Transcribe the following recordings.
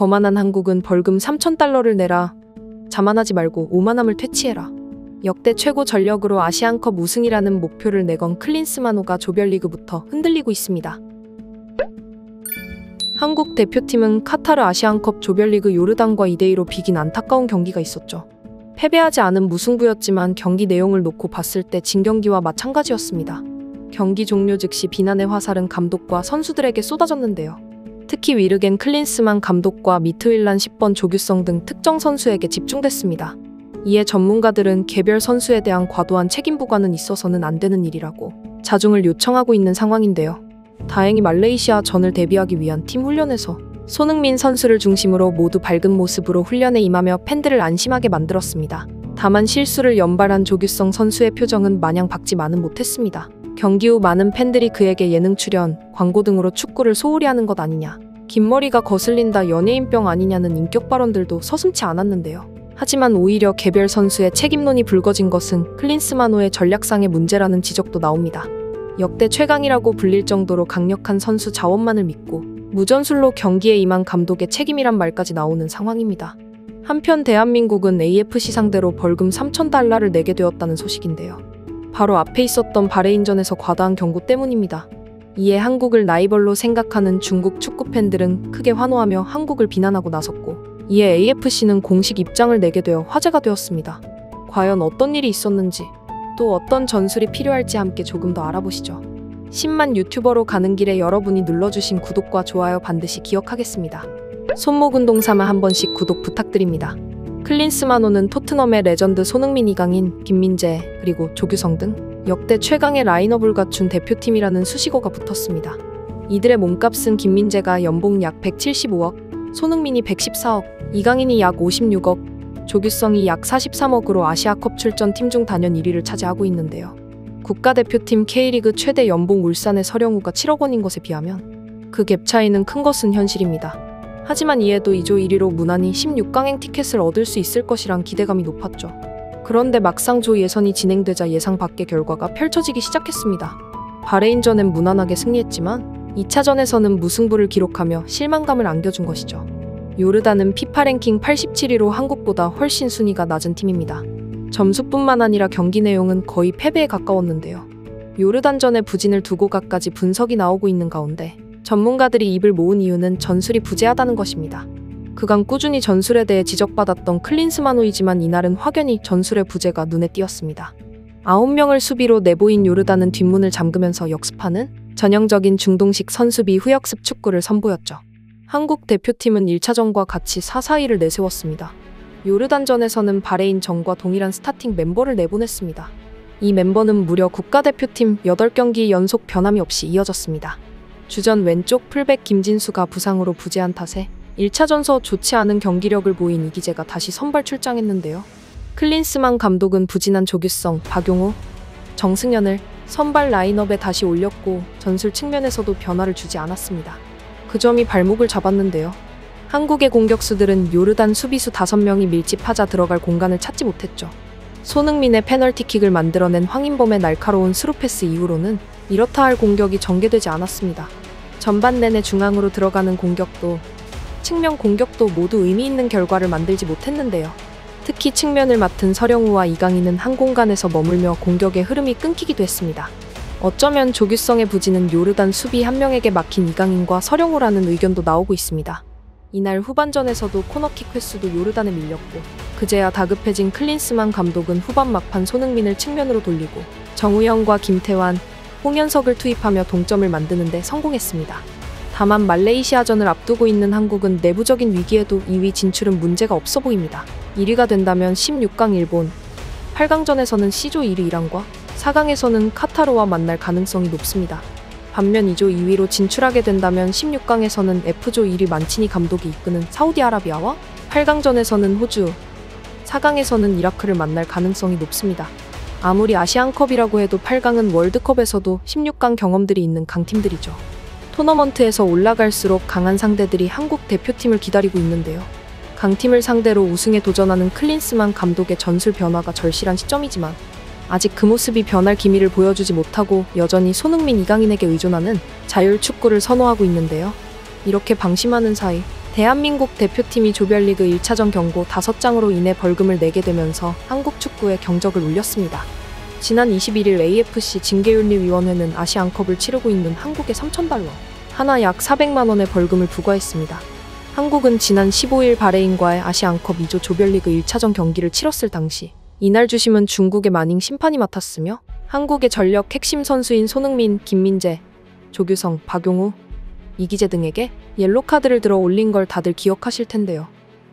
거만한 한국은 벌금 3,000달러를 내라. 자만하지 말고 오만함을 퇴치해라. 역대 최고 전력으로 아시안컵 우승이라는 목표를 내건 클린스만호가 조별리그부터 흔들리고 있습니다. 한국 대표팀은 카타르 아시안컵 조별리그 요르단과 2대2로 비긴 안타까운 경기가 있었죠. 패배하지 않은 무승부였지만 경기 내용을 놓고 봤을 때 진 경기와 마찬가지였습니다. 경기 종료 즉시 비난의 화살은 감독과 선수들에게 쏟아졌는데요. 특히 위르겐 클린스만 감독과 미트윌란 10번 조규성 등 특정 선수에게 집중됐습니다. 이에 전문가들은 개별 선수에 대한 과도한 책임 부과는 있어서는 안 되는 일이라고 자중을 요청하고 있는 상황인데요. 다행히 말레이시아전을 대비하기 위한 팀 훈련에서 손흥민 선수를 중심으로 모두 밝은 모습으로 훈련에 임하며 팬들을 안심하게 만들었습니다. 다만 실수를 연발한 조규성 선수의 표정은 마냥 밝지만은 못했습니다. 경기 후 많은 팬들이 그에게 예능 출연, 광고 등으로 축구를 소홀히 하는 것 아니냐, 긴 머리가 거슬린다, 연예인병 아니냐는 인격 발언들도 서슴지 않았는데요. 하지만 오히려 개별 선수의 책임론이 불거진 것은 클린스만호의 전략상의 문제라는 지적도 나옵니다. 역대 최강이라고 불릴 정도로 강력한 선수 자원만을 믿고 무전술로 경기에 임한 감독의 책임이란 말까지 나오는 상황입니다. 한편 대한민국은 AFC 상대로 벌금 3,000달러를 내게 되었다는 소식인데요. 바로 앞에 있었던 바레인전에서 과다한 경고 때문입니다. 이에 한국을 라이벌로 생각하는 중국 축구 팬들은 크게 환호하며 한국을 비난하고 나섰고, 이에 AFC는 공식 입장을 내게 되어 화제가 되었습니다. 과연 어떤 일이 있었는지, 또 어떤 전술이 필요할지 함께 조금 더 알아보시죠. 10만 유튜버로 가는 길에 여러분이 눌러주신 구독과 좋아요 반드시 기억하겠습니다. 손목 운동 삼아 한 번씩 구독 부탁드립니다. 클린스만호는 토트넘의 레전드 손흥민, 이강인, 김민재, 그리고 조규성 등 역대 최강의 라인업을 갖춘 대표팀이라는 수식어가 붙었습니다. 이들의 몸값은 김민재가 연봉 약 175억, 손흥민이 114억, 이강인이 약 56억, 조규성이 약 43억으로 아시아컵 출전 팀 중 단연 1위를 차지하고 있는데요. 국가대표팀 K리그 최대 연봉 울산의 서령우가 7억 원인 것에 비하면 그 갭 차이는 큰 것은 현실입니다. 하지만 이에도 2조 1위로 무난히 16강행 티켓을 얻을 수 있을 것이란 기대감이 높았죠. 그런데 막상 조 예선이 진행되자 예상 밖의 결과가 펼쳐지기 시작했습니다. 바레인전엔 무난하게 승리했지만 2차전에서는 무승부를 기록하며 실망감을 안겨준 것이죠. 요르단은 피파 랭킹 87위로 한국보다 훨씬 순위가 낮은 팀입니다. 점수뿐만 아니라 경기 내용은 거의 패배에 가까웠는데요. 요르단전의 부진을 두고 갖가지 분석이 나오고 있는 가운데 전문가들이 입을 모은 이유는 전술이 부재하다는 것입니다. 그간 꾸준히 전술에 대해 지적받았던 클린스만호이지만 이날은 확연히 전술의 부재가 눈에 띄었습니다. 9명을 수비로 내보인 요르단은 뒷문을 잠그면서 역습하는 전형적인 중동식 선수비 후역습 축구를 선보였죠. 한국 대표팀은 1차전과 같이 4-4-2를 내세웠습니다. 요르단전에서는 바레인전과 동일한 스타팅 멤버를 내보냈습니다. 이 멤버는 무려 국가대표팀 8경기 연속 변함이 없이 이어졌습니다. 주전 왼쪽 풀백 김진수가 부상으로 부재한 탓에 1차전서 좋지 않은 경기력을 보인 이기재가 다시 선발 출장했는데요. 클린스만 감독은 부진한 조규성, 박용호, 정승현을 선발 라인업에 다시 올렸고 전술 측면에서도 변화를 주지 않았습니다. 그 점이 발목을 잡았는데요. 한국의 공격수들은 요르단 수비수 5명이 밀집하자 들어갈 공간을 찾지 못했죠. 손흥민의 페널티킥을 만들어낸 황인범의 날카로운 스루패스 이후로는 이렇다 할 공격이 전개되지 않았습니다. 전반 내내 중앙으로 들어가는 공격도 측면 공격도 모두 의미 있는 결과를 만들지 못했는데요. 특히 측면을 맡은 서령우와 이강인은 한 공간에서 머물며 공격의 흐름이 끊기기도 했습니다. 어쩌면 조규성의 부진은 요르단 수비 한 명에게 막힌 이강인과 서령우라는 의견도 나오고 있습니다. 이날 후반전에서도 코너킥 횟수도 요르단에 밀렸고 그제야 다급해진 클린스만 감독은 후반 막판 손흥민을 측면으로 돌리고 정우영과 김태환, 홍현석을 투입하며 동점을 만드는 데 성공했습니다. 다만 말레이시아전을 앞두고 있는 한국은 내부적인 위기에도 2위 진출은 문제가 없어 보입니다. 1위가 된다면 16강 일본, 8강전에서는 C조 1위 이란과 4강에서는 카타르와 만날 가능성이 높습니다. 반면 2조 2위로 진출하게 된다면 16강에서는 F조 1위 만치니 감독이 이끄는 사우디아라비아와 8강전에서는 호주, 4강에서는 이라크를 만날 가능성이 높습니다. 아무리 아시안컵이라고 해도 8강은 월드컵에서도 16강 경험들이 있는 강팀들이죠. 토너먼트에서 올라갈수록 강한 상대들이 한국 대표팀을 기다리고 있는데요. 강팀을 상대로 우승에 도전하는 클린스만 감독의 전술 변화가 절실한 시점이지만 아직 그 모습이 변할 기미를 보여주지 못하고 여전히 손흥민, 이강인에게 의존하는 자율 축구를 선호하고 있는데요. 이렇게 방심하는 사이 대한민국 대표팀이 조별리그 1차전 경고 5장으로 인해 벌금을 내게 되면서 한국 축구의 경적을 울렸습니다. 지난 21일 AFC 징계윤리위원회는 아시안컵을 치르고 있는 한국에 3,000달러, 하나 약 400만 원의 벌금을 부과했습니다. 한국은 지난 15일 바레인과의 아시안컵 2조 조별리그 1차전 경기를 치렀을 당시 이날 주심은 중국의 마닝 심판이 맡았으며 한국의 전력 핵심 선수인 손흥민, 김민재, 조규성, 박용우, 이기재 등에게 옐로카드를 들어 올린 걸 다들 기억하실 텐데요.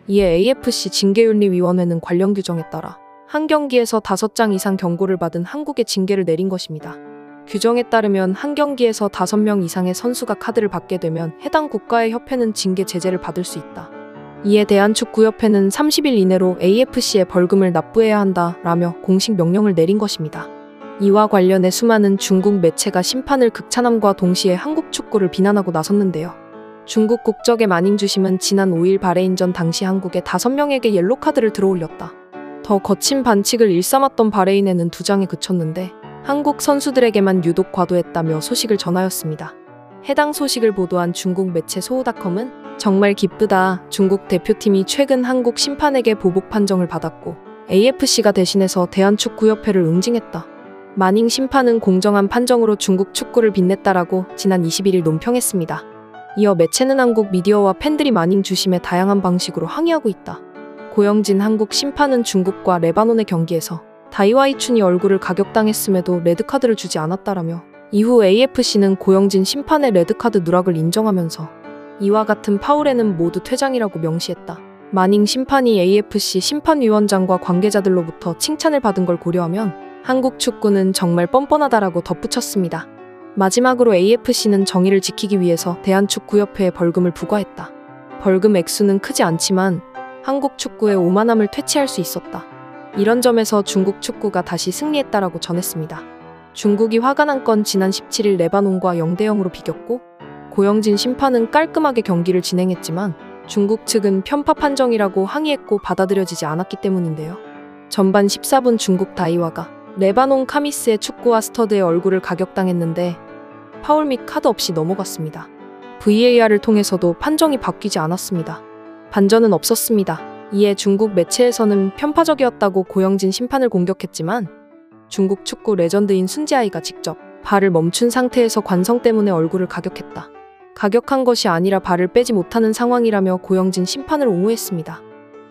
이에 AFC 징계윤리위원회는 관련 규정에 따라 한 경기에서 5장 이상 경고를 받은 한국에 징계를 내린 것입니다. 규정에 따르면 한 경기에서 5명 이상의 선수가 카드를 받게 되면 해당 국가의 협회는 징계 제재를 받을 수 있다. 이에 대한축구협회는 30일 이내로 AFC에 벌금을 납부해야 한다라며 공식 명령을 내린 것입니다. 이와 관련해 수많은 중국 매체가 심판을 극찬함과 동시에 한국 축구를 비난하고 나섰는데요. 중국 국적의 마닝 주심은 지난 5일 바레인전 당시 한국에 5명에게 옐로카드를 들어올렸다. 더 거친 반칙을 일삼았던 바레인에는 2장에 그쳤는데 한국 선수들에게만 유독 과도했다며 소식을 전하였습니다. 해당 소식을 보도한 중국 매체 소우닷컴은 정말 기쁘다. 중국 대표팀이 최근 한국 심판에게 보복 판정을 받았고 AFC가 대신해서 대한축구협회를 응징했다. 마닝 심판은 공정한 판정으로 중국 축구를 빛냈다라고 지난 21일 논평했습니다. 이어 매체는 한국 미디어와 팬들이 마닝 주심에 다양한 방식으로 항의하고 있다. 고영진 한국 심판은 중국과 레바논의 경기에서 다이와이춘이 얼굴을 가격당했음에도 레드카드를 주지 않았다라며 이후 AFC는 고영진 심판의 레드카드 누락을 인정하면서 이와 같은 파울에는 모두 퇴장이라고 명시했다. 마닝 심판이 AFC 심판위원장과 관계자들로부터 칭찬을 받은 걸 고려하면 한국 축구는 정말 뻔뻔하다라고 덧붙였습니다. 마지막으로 AFC는 정의를 지키기 위해서 대한축구협회에 벌금을 부과했다. 벌금 액수는 크지 않지만 한국 축구의 오만함을 퇴치할 수 있었다. 이런 점에서 중국 축구가 다시 승리했다라고 전했습니다. 중국이 화가 난 건 지난 17일 레바논과 0대0으로 비겼고 고영진 심판은 깔끔하게 경기를 진행했지만 중국 측은 편파 판정이라고 항의했고 받아들여지지 않았기 때문인데요. 전반 14분 중국 다이와가 레바논 카미스의 축구와 스터드의 얼굴을 가격당했는데 파울 및 카드 없이 넘어갔습니다. VAR을 통해서도 판정이 바뀌지 않았습니다. 반전은 없었습니다. 이에 중국 매체에서는 편파적이었다고 고영진 심판을 공격했지만 중국 축구 레전드인 순지아이가 직접 발을 멈춘 상태에서 관성 때문에 얼굴을 가격했다. 가격한 것이 아니라 발을 빼지 못하는 상황이라며 고영진 심판을 옹호했습니다.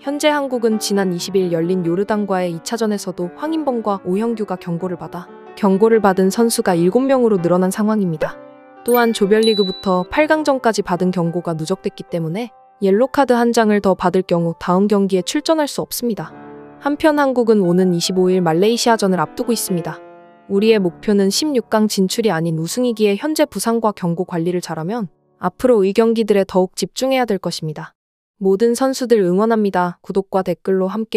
현재 한국은 지난 20일 열린 요르단과의 2차전에서도 황인범과 오형규가 경고를 받은 선수가 7명으로 늘어난 상황입니다. 또한 조별리그부터 8강전까지 받은 경고가 누적됐기 때문에 옐로카드 한 장을 더 받을 경우 다음 경기에 출전할 수 없습니다. 한편 한국은 오는 25일 말레이시아전을 앞두고 있습니다. 우리의 목표는 16강 진출이 아닌 우승이기에 현재 부상과 경고 관리를 잘하면 앞으로 의경기들에 더욱 집중해야 될 것입니다. 모든 선수들 응원합니다. 구독과 댓글로 함께